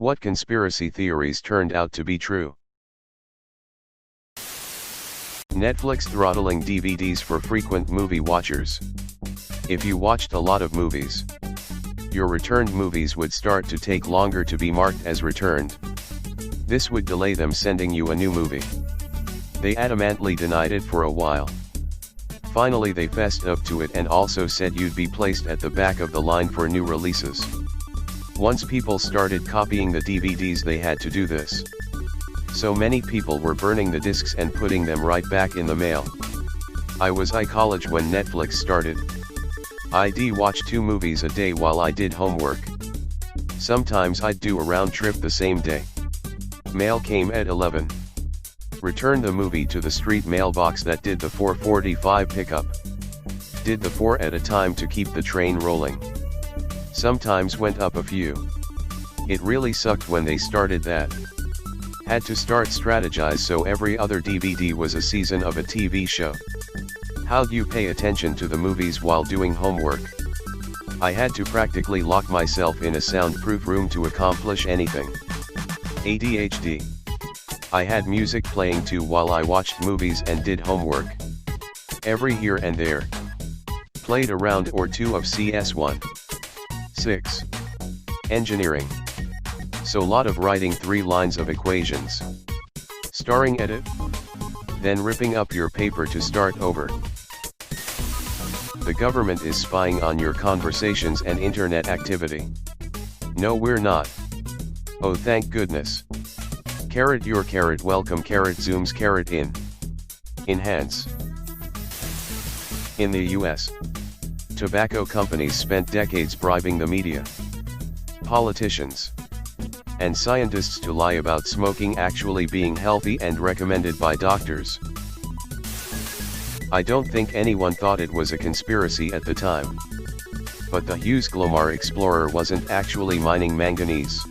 What conspiracy theories turned out to be true? Netflix throttling DVDs for frequent movie watchers. If you watched a lot of movies, your returned movies would start to take longer to be marked as returned. This would delay them sending you a new movie. They adamantly denied it for a while. Finally they fessed up to it and also said you'd be placed at the back of the line for new releases. Once people started copying the DVDs they had to do this. So many people were burning the discs and putting them right back in the mail. I was in college when Netflix started. I'd watch 2 movies a day while I did homework. Sometimes I'd do a round trip the same day. Mail came at 11. Return the movie to the street mailbox that did the 4:45 pickup. Did the 4 at a time to keep the train rolling. Sometimes went up a few. It really sucked when they started that. Had to start strategize so every other DVD was a season of a TV show. How'd you pay attention to the movies while doing homework? I had to practically lock myself in a soundproof room to accomplish anything. ADHD. I had music playing too while I watched movies and did homework. Every here and there. Played a round or 2 of CS1. 6. Engineering. So lot of writing 3 lines of equations. Starring edit. Then ripping up your paper to start over. The government is spying on your conversations and internet activity. No, we're not. Oh, thank goodness. Carrot your carrot welcome carrot zooms carrot in. Enhance. In the US, tobacco companies spent decades bribing the media, politicians, and scientists to lie about smoking actually being healthy and recommended by doctors. I don't think anyone thought it was a conspiracy at the time. But the Hughes Glomar explorer wasn't actually mining manganese.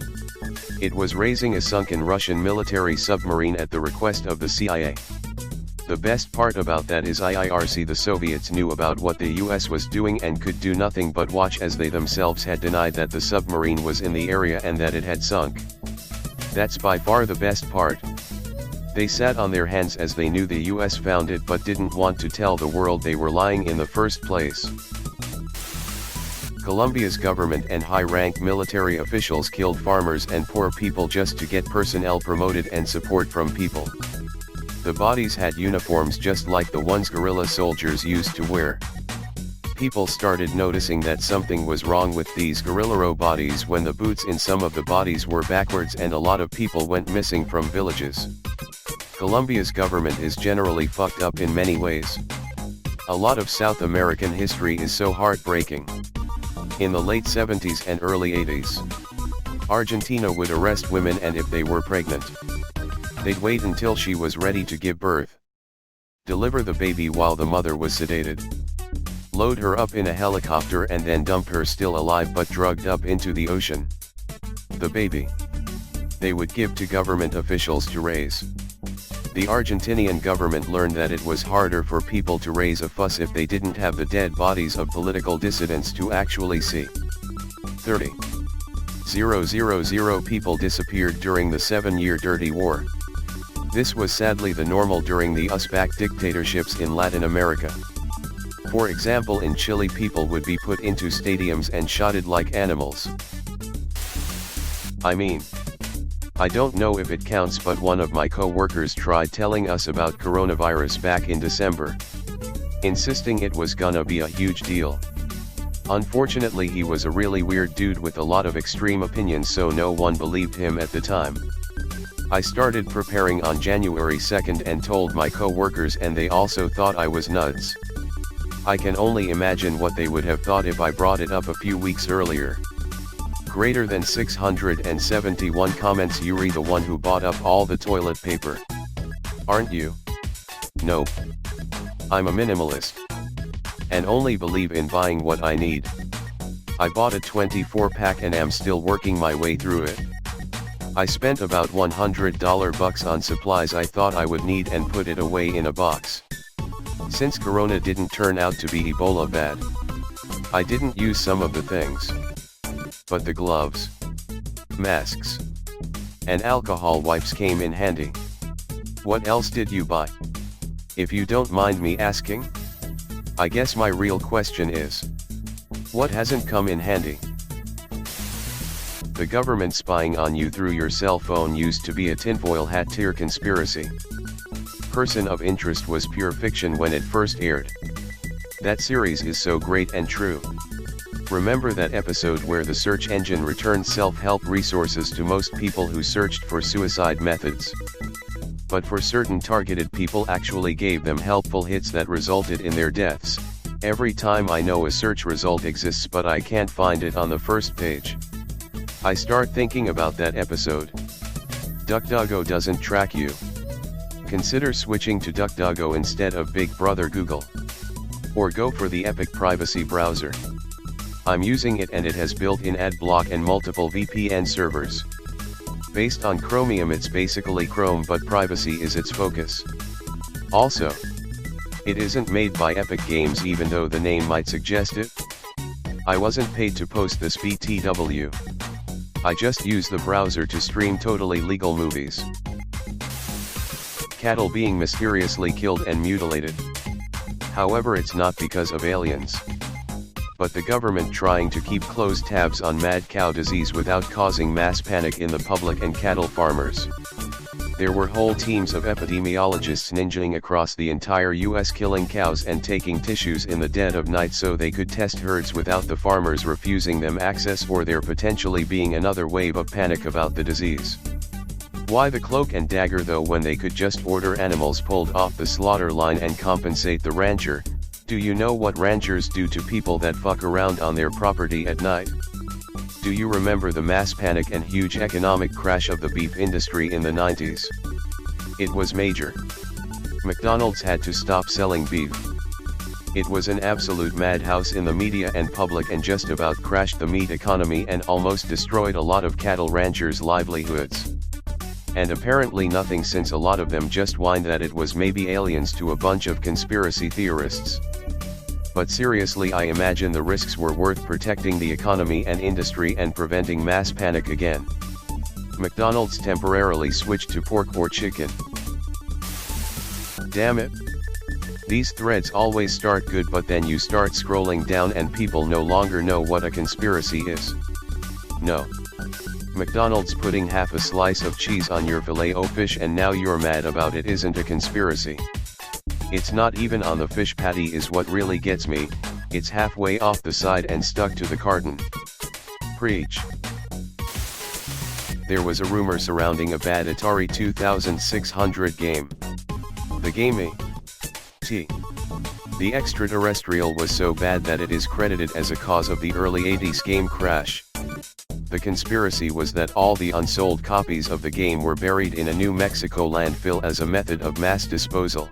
It was raising a sunken Russian military submarine at the request of the CIA. The best part about that is IIRC the Soviets knew about what the US was doing and could do nothing but watch as they themselves had denied that the submarine was in the area and that it had sunk. That's by far the best part. They sat on their hands as they knew the US found it but didn't want to tell the world they were lying in the first place. Colombia's government and high-rank military officials killed farmers and poor people just to get personnel promoted and support from people. The bodies had uniforms just like the ones guerrilla soldiers used to wear. People started noticing that something was wrong with these guerrillero bodies when the boots in some of the bodies were backwards and a lot of people went missing from villages. Colombia's government is generally fucked up in many ways. A lot of South American history is so heartbreaking. In the late 70s and early 80s, Argentina would arrest women and if they were pregnant, they'd wait until she was ready to give birth. Deliver the baby while the mother was sedated. Load her up in a helicopter and then dump her still alive but drugged up into the ocean. The baby they would give to government officials to raise. The Argentinian government learned that it was harder for people to raise a fuss if they didn't have the dead bodies of political dissidents to actually see. 30,000 people disappeared during the 7-year Dirty War. This was sadly the normal during the US-backed dictatorships in Latin America. For example, in Chile people would be put into stadiums and shotted like animals. I don't know if it counts, but one of my co-workers tried telling us about coronavirus back in December, insisting it was gonna be a huge deal. Unfortunately, he was a really weird dude with a lot of extreme opinions, so no one believed him at the time. I started preparing on January 2nd and told my co-workers, and they also thought I was nuts. I can only imagine what they would have thought if I brought it up a few weeks earlier. Greater than 671 comments. Yuri, the one who bought up all the toilet paper. Aren't you? Nope. I'm a minimalist. And only believe in buying what I need. I bought a 24-pack and am still working my way through it. I spent about $100 on supplies I thought I would need and put it away in a box. Since Corona didn't turn out to be Ebola bad, I didn't use some of the things. But the gloves, masks, And alcohol wipes came in handy. What else did you buy? If you don't mind me asking? I guess my real question is, what hasn't come in handy? The government spying on you through your cell phone used to be a tinfoil hat tier conspiracy. Person of Interest was pure fiction when it first aired. That series is so great and true. Remember that episode where the search engine returned self-help resources to most people who searched for suicide methods? But for certain targeted people actually gave them helpful hits that resulted in their deaths. Every time I know a search result exists but I can't find it on the first page, I start thinking about that episode. DuckDuckGo doesn't track you. Consider switching to DuckDuckGo instead of Big Brother Google. Or go for the Epic Privacy browser. I'm using it and it has built-in ad block and multiple VPN servers. Based on Chromium, it's basically Chrome, but privacy is its focus. Also, it isn't made by Epic Games even though the name might suggest it. I wasn't paid to post this BTW. I just use the browser to stream totally legal movies. Cattle being mysteriously killed and mutilated. However, it's not because of aliens, but the government trying to keep close tabs on mad cow disease without causing mass panic in the public and cattle farmers. There were whole teams of epidemiologists ninjaing across the entire US, killing cows and taking tissues in the dead of night so they could test herds without the farmers refusing them access or there potentially being another wave of panic about the disease. Why the cloak and dagger though when they could just order animals pulled off the slaughter line and compensate the rancher? Do you know what ranchers do to people that fuck around on their property at night? Do you remember the mass panic and huge economic crash of the beef industry in the 90s? It was major. McDonald's had to stop selling beef. It was an absolute madhouse in the media and public and just about crashed the meat economy and almost destroyed a lot of cattle ranchers' livelihoods. And apparently nothing, since a lot of them just whined that it was maybe aliens to a bunch of conspiracy theorists. But seriously, I imagine the risks were worth protecting the economy and industry and preventing mass panic again. McDonald's temporarily switched to pork or chicken. Damn it. These threads always start good but then you start scrolling down and people no longer know what a conspiracy is. No. McDonald's putting half a slice of cheese on your filet-o-fish and now you're mad about it isn't a conspiracy. It's not even on the fish patty is what really gets me, it's halfway off the side and stuck to the carton. Preach. There was a rumor surrounding a bad Atari 2600 game. The game E.T. the Extraterrestrial was so bad that it is credited as a cause of the early 80s game crash. The conspiracy was that all the unsold copies of the game were buried in a New Mexico landfill as a method of mass disposal.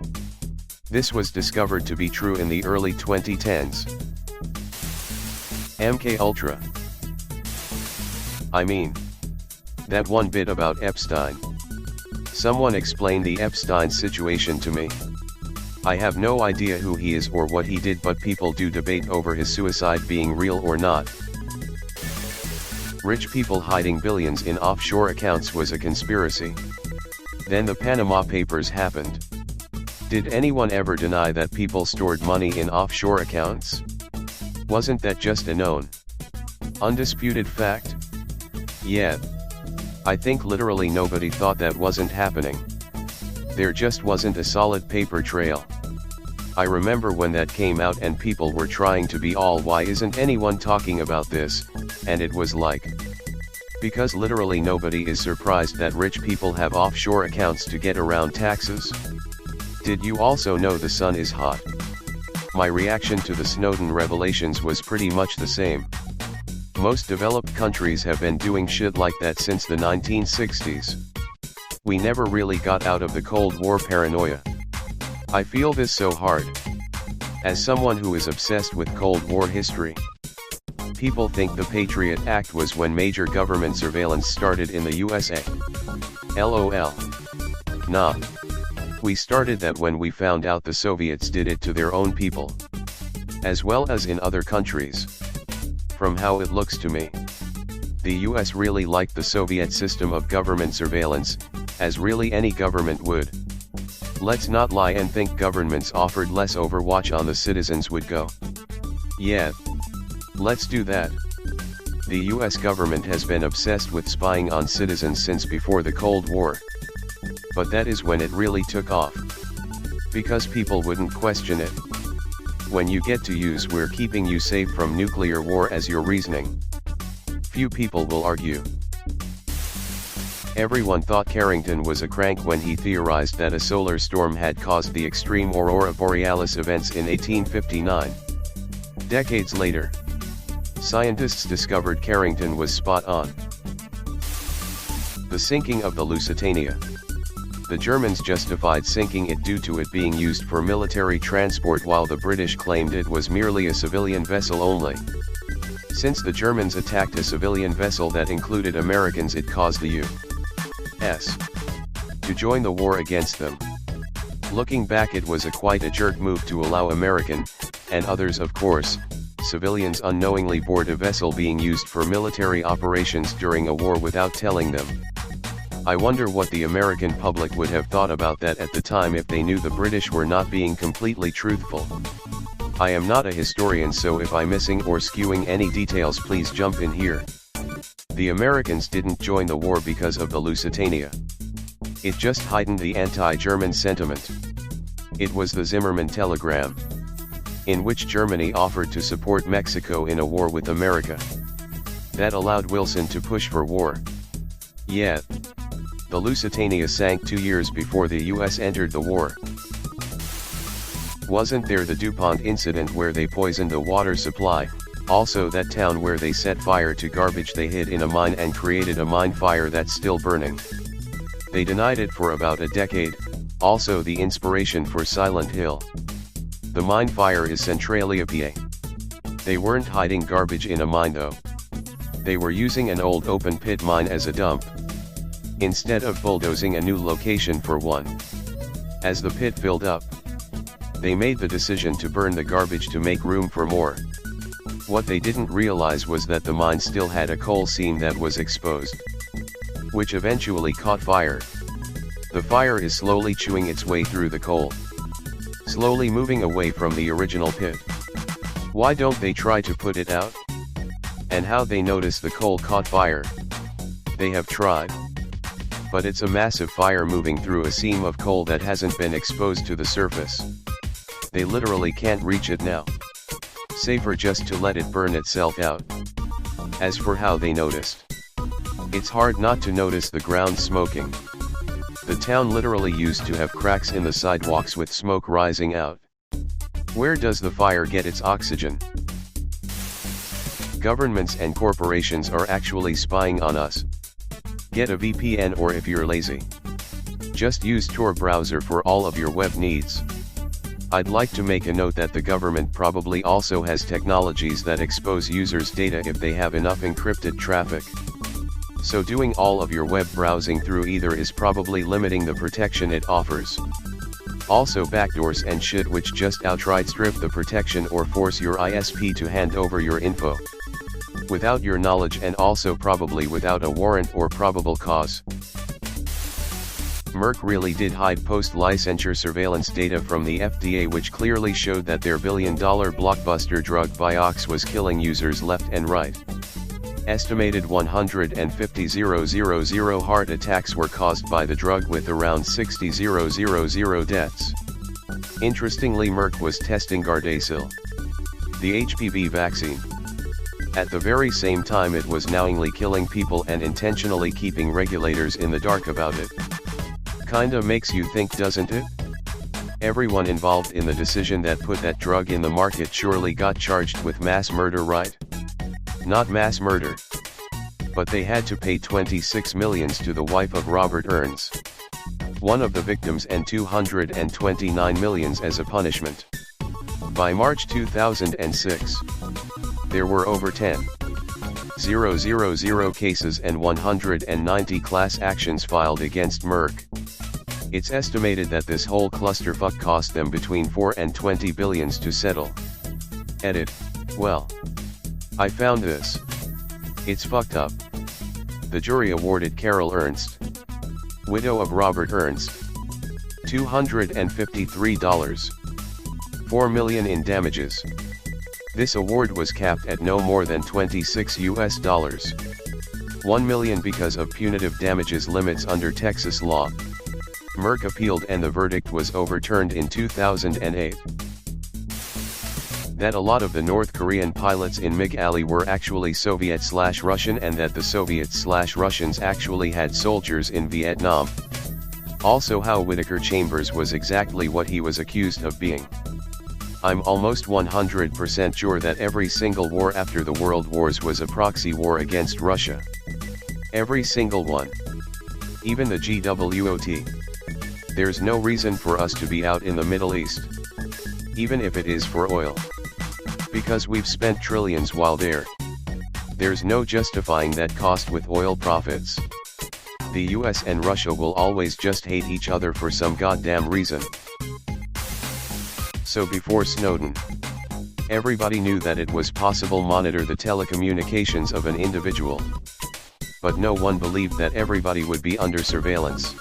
This was discovered to be true in the early 2010s. MK Ultra. I mean, that one bit about Epstein. Someone explain the Epstein situation to me. I have no idea who he is or what he did, but people do debate over his suicide being real or not. Rich people hiding billions in offshore accounts was a conspiracy. Then the Panama Papers happened. Did anyone ever deny that people stored money in offshore accounts? Wasn't that just a known, undisputed fact? Yeah. I think literally nobody thought that wasn't happening. There just wasn't a solid paper trail. I remember when that came out and people were trying to be all, why isn't anyone talking about this, and it was like, because literally nobody is surprised that rich people have offshore accounts to get around taxes. Did you also know the sun is hot? My reaction to the Snowden revelations was pretty much the same. Most developed countries have been doing shit like that since the 1960s. We never really got out of the Cold War paranoia. I feel this so hard. As someone who is obsessed with Cold War history. People think the Patriot Act was when major government surveillance started in the USA. LOL. Nah. We started that when we found out the Soviets did it to their own people. As well as in other countries. From how it looks to me. The US really liked the Soviet system of government surveillance, as really any government would. Let's not lie and think governments offered less overwatch on the citizens would go. Yeah. Let's do that. The US government has been obsessed with spying on citizens since before the Cold War. But that is when it really took off. Because people wouldn't question it. When you get to use "we're keeping you safe from nuclear war" as your reasoning, few people will argue. Everyone thought Carrington was a crank when he theorized that a solar storm had caused the extreme aurora borealis events in 1859. Decades later, scientists discovered Carrington was spot on. The sinking of the Lusitania. The Germans justified sinking it due to it being used for military transport, while the British claimed it was merely a civilian vessel only. Since the Germans attacked a civilian vessel that included Americans, it caused the U.S. to join the war against them. Looking back, it was quite a jerk move to allow American, and others of course, civilians unknowingly board a vessel being used for military operations during a war without telling them. I wonder what the American public would have thought about that at the time if they knew the British were not being completely truthful. I am not a historian, so if I'm missing or skewing any details, please jump in here. The Americans didn't join the war because of the Lusitania. It just heightened the anti-German sentiment. It was the Zimmermann telegram, in which Germany offered to support Mexico in a war with America. That allowed Wilson to push for war. Yeah. The Lusitania sank 2 years before the US entered the war. Wasn't there the DuPont incident where they poisoned the water supply? Also that town where they set fire to garbage they hid in a mine and created a mine fire that's still burning. They denied it for about a decade. Also the inspiration for Silent Hill. The mine fire is Centralia, PA. They weren't hiding garbage in a mine though. They were using an old open pit mine as a dump, instead of bulldozing a new location for one. As the pit filled up, they made the decision to burn the garbage to make room for more. What they didn't realize was that the mine still had a coal seam that was exposed, which eventually caught fire. The fire is slowly chewing its way through the coal, slowly moving away from the original pit. Why don't they try to put it out? And how they notice the coal caught fire? They have tried. But it's a massive fire moving through a seam of coal that hasn't been exposed to the surface. They literally can't reach it now. Safer just to let it burn itself out. As for how they noticed, it's hard not to notice the ground smoking. The town literally used to have cracks in the sidewalks with smoke rising out. Where does the fire get its oxygen? Governments and corporations are actually spying on us. Get a VPN, or if you're lazy, just use Tor browser for all of your web needs. I'd like to make a note that the government probably also has technologies that expose users' data if they have enough encrypted traffic. So doing all of your web browsing through either is probably limiting the protection it offers. Also backdoors and shit which just outright strip the protection or force your ISP to hand over your info without your knowledge, and also probably without a warrant or probable cause. Merck really did hide post-licensure surveillance data from the FDA, which clearly showed that their billion-dollar blockbuster drug Vioxx was killing users left and right. Estimated 150,000 heart attacks were caused by the drug, with around 60,000 deaths. Interestingly, Merck was testing Gardasil, the HPV vaccine. At the very same time it was knowingly killing people and intentionally keeping regulators in the dark about it. Kinda makes you think, doesn't it? Everyone involved in the decision that put that drug in the market surely got charged with mass murder, right? Not mass murder. But they had to pay $26 million to the wife of Robert Ernst, one of the victims, and $229 million as a punishment. By March 2006, there were over 10,000 cases and 190 class actions filed against Merck. It's estimated that this whole clusterfuck cost them between $4 and $20 billion to settle. Edit. Well, I found this. It's fucked up. The jury awarded Carol Ernst, widow of Robert Ernst, $253, $4 million in damages. This award was capped at no more than $26 $1 million because of punitive damages limits under Texas law. Merck appealed and the verdict was overturned in 2008. That a lot of the North Korean pilots in MiG-Ali were actually Soviet/Russian, and that the Soviets/Russians actually had soldiers in Vietnam. Also how Whittaker Chambers was exactly what he was accused of being. I'm almost 100% sure that every single war after the World Wars was a proxy war against Russia. Every single one. Even the GWOT. There's no reason for us to be out in the Middle East. Even if it is for oil. Because we've spent trillions while there. There's no justifying that cost with oil profits. The US and Russia will always just hate each other for some goddamn reason. So before Snowden, everybody knew that it was possible to monitor the telecommunications of an individual. But no one believed that everybody would be under surveillance.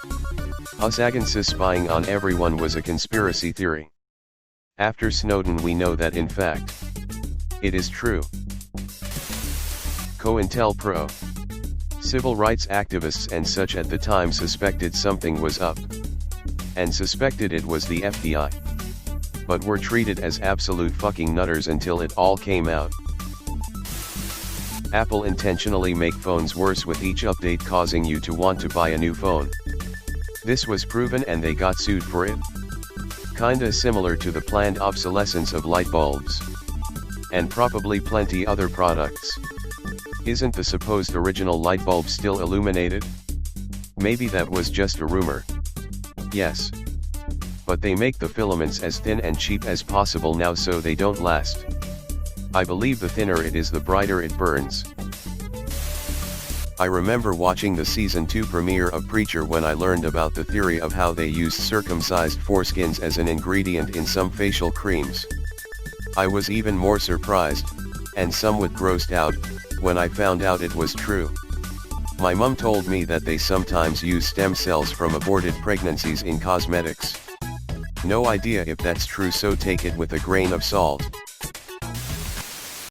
Us agencies spying on everyone was a conspiracy theory. After Snowden we know that in fact, it is true. COINTELPRO. Civil rights activists and such at the time suspected something was up. And suspected it was the FBI. But were treated as absolute fucking nutters until it all came out. Apple intentionally make phones worse with each update, causing you to want to buy a new phone. This was proven and they got sued for it. Kinda similar to the planned obsolescence of light bulbs. And probably plenty other products. Isn't the supposed original light bulb still illuminated? Maybe that was just a rumor. Yes. But they make the filaments as thin and cheap as possible now so they don't last. I believe the thinner it is the brighter it burns. I remember watching the season 2 premiere of Preacher when I learned about the theory of how they used circumcised foreskins as an ingredient in some facial creams. I was even more surprised, and somewhat grossed out, when I found out it was true. My mum told me that they sometimes use stem cells from aborted pregnancies in cosmetics. No idea if that's true, so take it with a grain of salt.